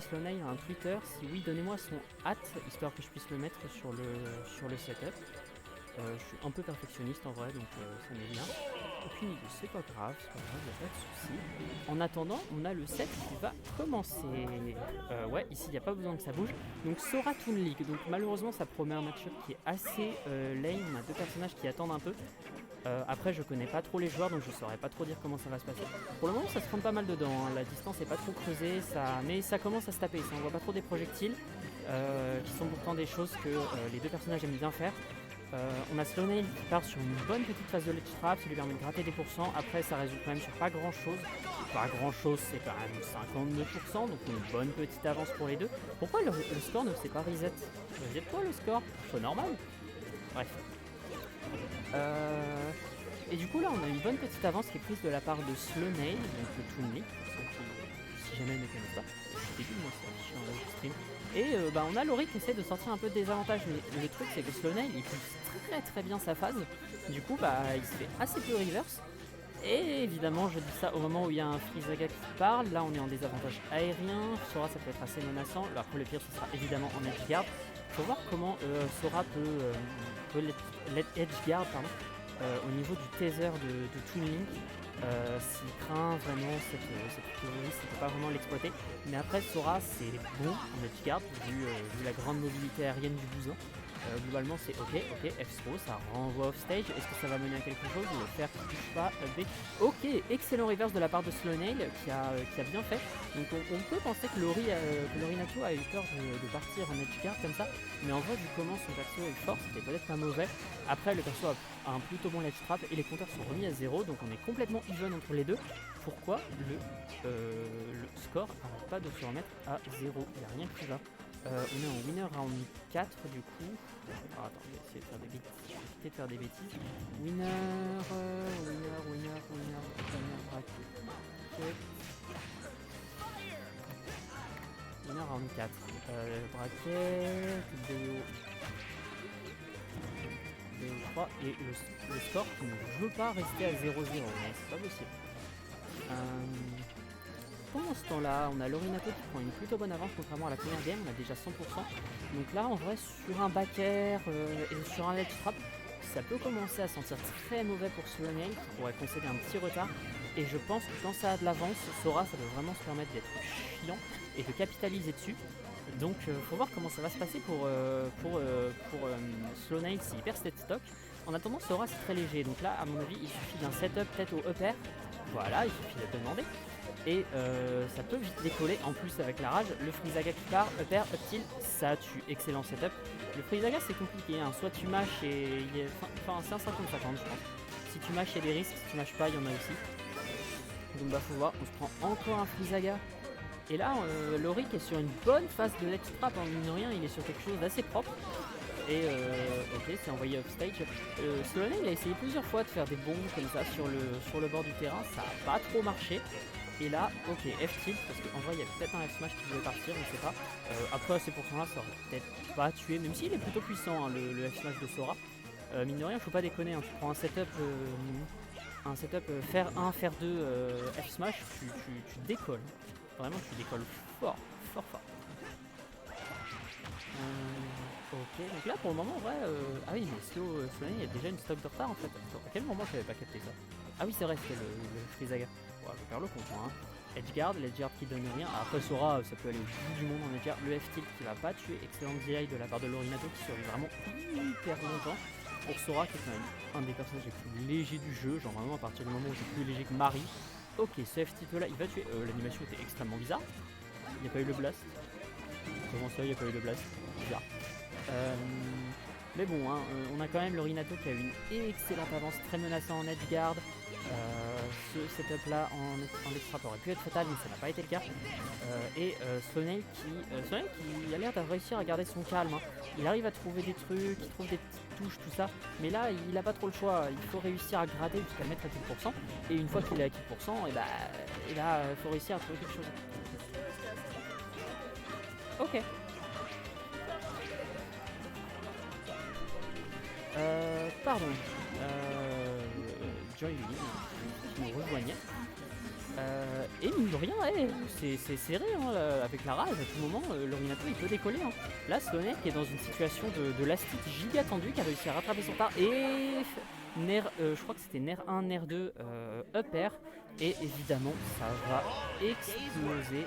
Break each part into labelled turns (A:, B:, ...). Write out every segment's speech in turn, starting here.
A: Slonail a un Twitter, si oui, donnez-moi son histoire que je puisse le mettre sur le setup. Je suis un peu perfectionniste en vrai, donc ça m'est bien. Aucune idée, c'est pas grave, y a pas de souci. En attendant, on a le set qui va commencer. Ouais, ici, il n'y a pas besoin que ça bouge. Donc, Sora Toon League. Donc, malheureusement, ça promet un match-up qui est assez lame. On a deux personnages qui attendent un peu. Après, je connais pas trop les joueurs, donc je saurais pas trop dire comment ça va se passer. Pour le moment, ça se prend pas mal dedans. Hein. La distance est pas trop creusée, mais ça commence à se taper. Ça envoie pas trop des projectiles, qui sont pourtant des choses que les deux personnages aiment bien faire. On a Slonail qui part sur une bonne petite phase de ledge trap, ça lui permet de gratter des pourcents. Après, ça résulte quand même sur pas grand chose. Pas grand chose, c'est quand même 52%, donc une bonne petite avance pour les deux. Pourquoi le score ne s'est pas reset? Reset-toi le score, c'est normal. Bref. Et du coup, là, on a une bonne petite avance qui est prise de la part de Slonail, donc le Toon League, pour ceux qui, si jamais ne connaissent pas. C'est débile, moi, ça, je suis en live stream. Et on a Laurie qui essaie de sortir un peu de désavantage, mais le truc c'est que Slonail il pousse très bien sa phase, du coup il se fait assez peu reverse, et évidemment je dis ça au moment où il y a un Frizaga qui parle, là on est en désavantage aérien, Sora ça peut être assez menaçant, alors après le pire ce sera évidemment en edge guard, faut voir comment Sora peut let edge guard au niveau du taser de Toon Link. S'il craint vraiment cette théorie, s'il ne peut pas vraiment l'exploiter. Mais après, Sora, c'est bon en edge guard, vu la grande mobilité aérienne du bousin. Globalement, c'est ok, F-throw, ça renvoie off stage. Est-ce que ça va mener à quelque chose? Le fer qui touche pas, B. Ok, excellent reverse de la part de Slonail qui a bien fait. Donc on peut penser que Lorinato a eu peur de partir en edge guard comme ça. Mais en vrai, vu comment son perso est fort, c'était peut-être pas mauvais. Après, le perso a un plutôt bon ledge trap et les compteurs sont remis à 0. Donc on est complètement even entre les deux. Pourquoi le score n'arrête pas de se remettre à 0? Il n'y a rien qui va. On est en winner round 4 du coup. Alors, attends, je vais essayer de faire des bêtises. Éviter de faire des bêtises. Winner bracket. Winner round 4. Bracket, BO3 et le score qui ne veut pas rester à 0-0. C'est pas possible. Pendant ce temps-là, on a Lorinato qui prend une plutôt bonne avance contrairement à la première game, on a déjà 100%. Donc là, en vrai, sur un back air et sur un ledge trap, ça peut commencer à sentir très mauvais pour Slonail qui pourrait concéder un petit retard. Et je pense que quand ça a de l'avance, Sora, ça doit vraiment se permettre d'être chiant et de capitaliser dessus. Donc faut voir comment ça va se passer pour Slonail s'il perd cette stock. En attendant, Sora c'est très léger, donc là à mon avis il suffit d'un setup peut-être au up air. Voilà, il suffit de demander. Et ça peut vite décoller, en plus avec la rage, le Frizaga qui part, up air, up tilt, ça tue, excellent setup. Le Frizaga c'est compliqué, hein. Soit tu mâches et... Enfin c'est un 50-50 je pense. Si tu mâches il y a des risques, si tu mâches pas il y en a aussi. Donc bah faut voir, on se prend encore un Frizaga. Et là, Laurie qui est sur une bonne phase de ledge trap, en mine de rien, il est sur quelque chose d'assez propre. Et ok, c'est envoyé off stage. Slonail il a essayé plusieurs fois de faire des bombes comme ça sur le bord du terrain, ça n'a pas trop marché. Et là, ok, F-tilt, parce qu'en vrai il y a peut-être un F-smash qui voulait partir, on ne sait pas. Après à ces pourcents-là, ça aurait peut-être pas tué, même s'il est plutôt puissant, hein, le F-smash de Sora. Mine de rien, faut pas déconner, hein, tu prends un setup faire 1, faire 2 F-smash, tu décolles. Vraiment, tu décolles fort. Ok, donc là pour le moment, en vrai, ah oui, mais Slonail, il y a déjà une stock de retard en fait. Attends, à quel moment j'avais pas capté ça? Ah oui, c'est vrai, c'était le Frizaga. Ouais, je vais faire le compte, hein. Edgeguard, l'Edgeguard qui donne rien. Après Sora, ça peut aller au bout du monde en Edgeguard. Le F-tilt qui va pas tuer. Excellente delay de la part de Lorinato qui survit vraiment hyper longtemps. Pour Sora, qui est quand même un des personnages les plus légers du jeu. Genre vraiment à partir du moment où c'est plus léger que Marie. Ok, ce F-tilt là, il va tuer. L'animation était extrêmement bizarre. Il n'y a pas eu le blast. Comment ça, il n'y a pas eu de blast? Bizarre. Mais bon, hein, on a quand même Lorinato qui a eu une excellente avance, très menaçant en edgeguard. Ce setup là en edge trap aurait pu être fatal, mais ça n'a pas été le cas. Et Slonail qui a l'air d'avoir réussi à garder son calme. Hein. Il arrive à trouver des trucs, il trouve des petites touches, tout ça. Mais là, il n'a pas trop le choix. Il faut réussir à gratter jusqu'à le mettre à 10%. Et une fois qu'il est à 10%, et là, il faut réussir à trouver quelque chose. Ok. Pardon. Joy qui nous rejoignait. Et mine de rien, c'est serré hein, là, avec la rage. À tout moment, l'Orinato il peut décoller. Hein. Là, Slonek qui est dans une situation de lastique giga tendu, qui a réussi à rattraper son part. Et je crois que c'était Nair 1, Nair 2, up air. Et évidemment, ça va exploser.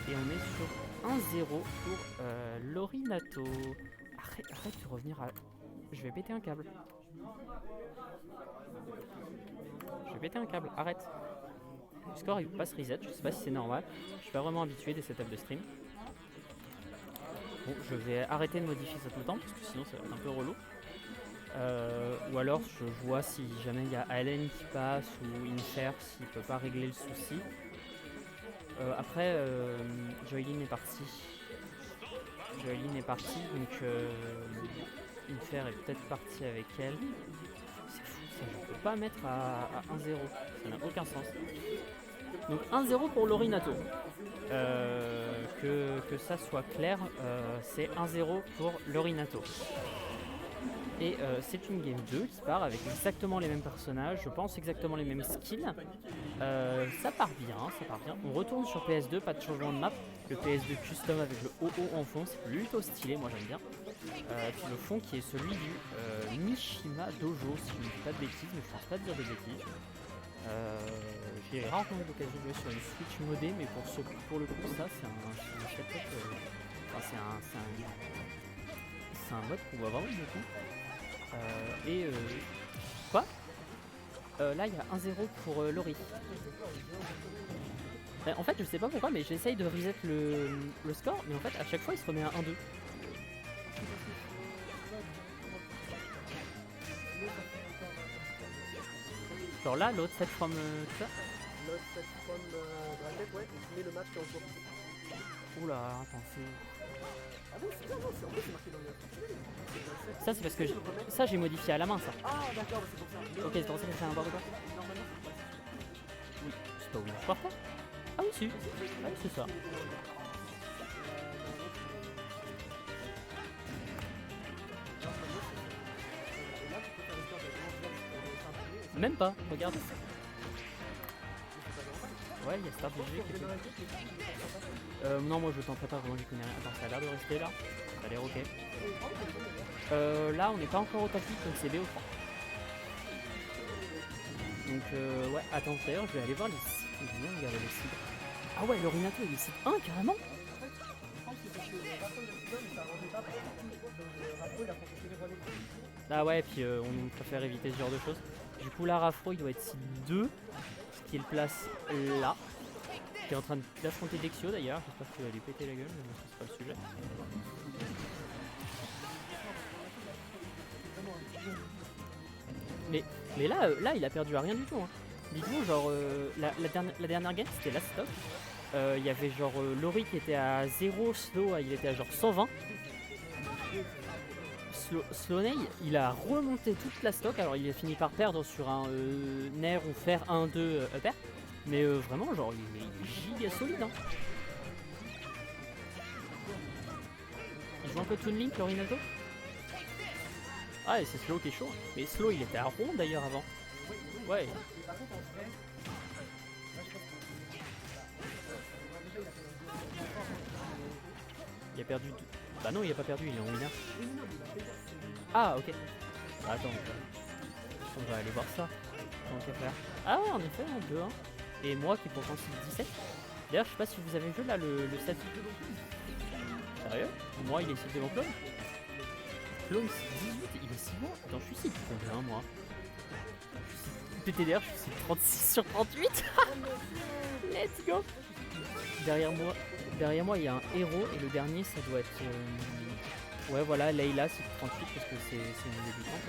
A: Et on est sur 1-0 pour l'Orinato. Arrête de revenir à... Je vais péter un câble. Arrête. Le score il passe reset, je sais pas si c'est normal. Je suis pas vraiment habitué des setups de stream. Bon, je vais arrêter de modifier ça tout le temps parce que sinon ça va être un peu relou. Ou alors je vois si jamais il y a Allen qui passe ou Infer s'il peut pas régler le souci. Après, Joylin est parti. Donc Infer est peut-être parti avec elle. C'est fou ça, je peux pas mettre à 1-0. Ça n'a aucun sens. Donc 1-0 pour l'Orinato. Que ça soit clair, c'est 1-0 pour l'Orinato. Et c'est une game 2 qui part avec exactement les mêmes personnages, je pense exactement les mêmes skills. Ça part bien. On retourne sur PS2, pas de changement de map. Le PS2 custom avec le OO en fond, c'est plutôt stylé, moi j'aime bien. Puis le fond qui est celui du Mishima Dojo, si je ne dis pas de bêtises, mais je pense pas de dire des bêtises. J'ai rarement eu l'occasion de jouer sur une Switch modée, mais pour le coup, ça c'est un setup. C'est un mode qu'on voit vraiment beaucoup. Quoi là, il y a 1-0 pour Lori. En fait, je sais pas pourquoi, mais j'essaye de reset le score, mais en fait, à chaque fois, il se remet à 1-2. Genre là, l'autre set from tout ça.
B: L'autre set from bracket, ouais, et tu mets le match qui est en cours.
A: Oula, attends, c'est où?
B: Ah bon, c'est bien, non, c'est marqué dans le...
A: Ça, c'est parce que ça, j'ai modifié à la main, ça.
B: Ah, d'accord, c'est pour ça.
A: Ok, c'est pour ça que c'est un bord de quoi?
B: Normalement,
A: Oui, c'est pas où je crois pas. Ah oui, si. Ouais, c'est ça. Même pas, regarde. Ouais, il y a Star BG qui est... non, moi je tenterai pas, vraiment j'y connais rien. Attends, ça a l'air de rester là. Ça a l'air ok. Là, on n'est pas encore au top 8, donc c'est BO3. Donc, ouais, attends, d'ailleurs, je vais aller voir les sites. Je vais bien regarder les sites. Ah ouais, l'Orinato, il est site 1 carrément. Ah ouais, puis on préfère éviter ce genre de choses. Du coup, là, Rafro, il doit être site 2, ce qui le place là. Qui est en train d'affronter Dexio d'ailleurs. J'espère qu'il va lui péter la gueule, mais bon, c'est pas le sujet. Mais là, il a perdu à rien du tout. Hein. Dites-vous, genre, la dernière game, c'était la stop. Il y avait genre Lori qui était à 0, Slow, il était à genre 120. Sloney, il a remonté toute la stock. Alors, il a fini par perdre sur un Nair ou Fer 1-2 upper. Mais vraiment, genre, il est giga solide. Hein. Il joue un peu Toon Link, l'Orinato. Ah, et c'est Slow qui est chaud. Mais Slow, il était à rond d'ailleurs avant. Ouais. Il a perdu tout. Bah non, il a pas perdu, il est en winner. Ah, ok. Bah, attends, on va aller voir ça. Tant qu'à faire. Ah ouais, en effet, en 2-1. Et moi qui est pourtant 17. D'ailleurs, je sais pas si vous avez vu là le set. Sérieux? Moi, il est cité devant Clone. Clone 18, il est si bon. Attends, je suis cité combien moi? PTDR, je suis 36 sur 38. Let's go. Derrière moi, il y a un héros et le dernier, ça doit être... Ouais, voilà, Layla, c'est 38 parce que c'est une débutante.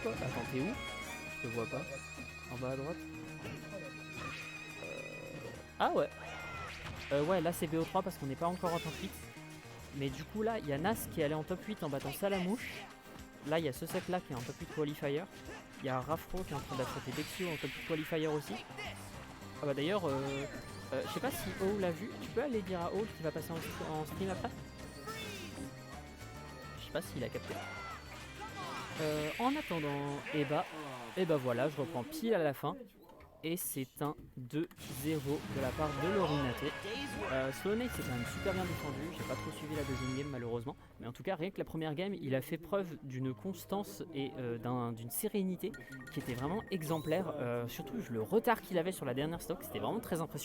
A: Attends, t'es où? Je te vois pas. En bas à droite. Ah ouais. Ouais, là c'est BO3 parce qu'on n'est pas encore en top 8. Mais du coup, là, il y a Nas qui est allé en top 8 en battant Salamouche. Là, il y a ce set là qui est en top 8 qualifier. Il y a Rafro qui est en train d'affronter Dexio en top 8 qualifier aussi. Ah bah d'ailleurs, je sais pas si O l'a vu. Tu peux aller dire à O qui va passer en stream après? Je sais pas s'il a capté. En attendant, et bah voilà, je reprends pile à la fin. Et c'est un 2-0 de la part de Lorinato. Slow Nate s'est quand même super bien défendu, j'ai pas trop suivi la deuxième game malheureusement, mais en tout cas rien que la première game il a fait preuve d'une constance et d'une sérénité qui était vraiment exemplaire, surtout le retard qu'il avait sur la dernière stock, c'était vraiment très impressionnant.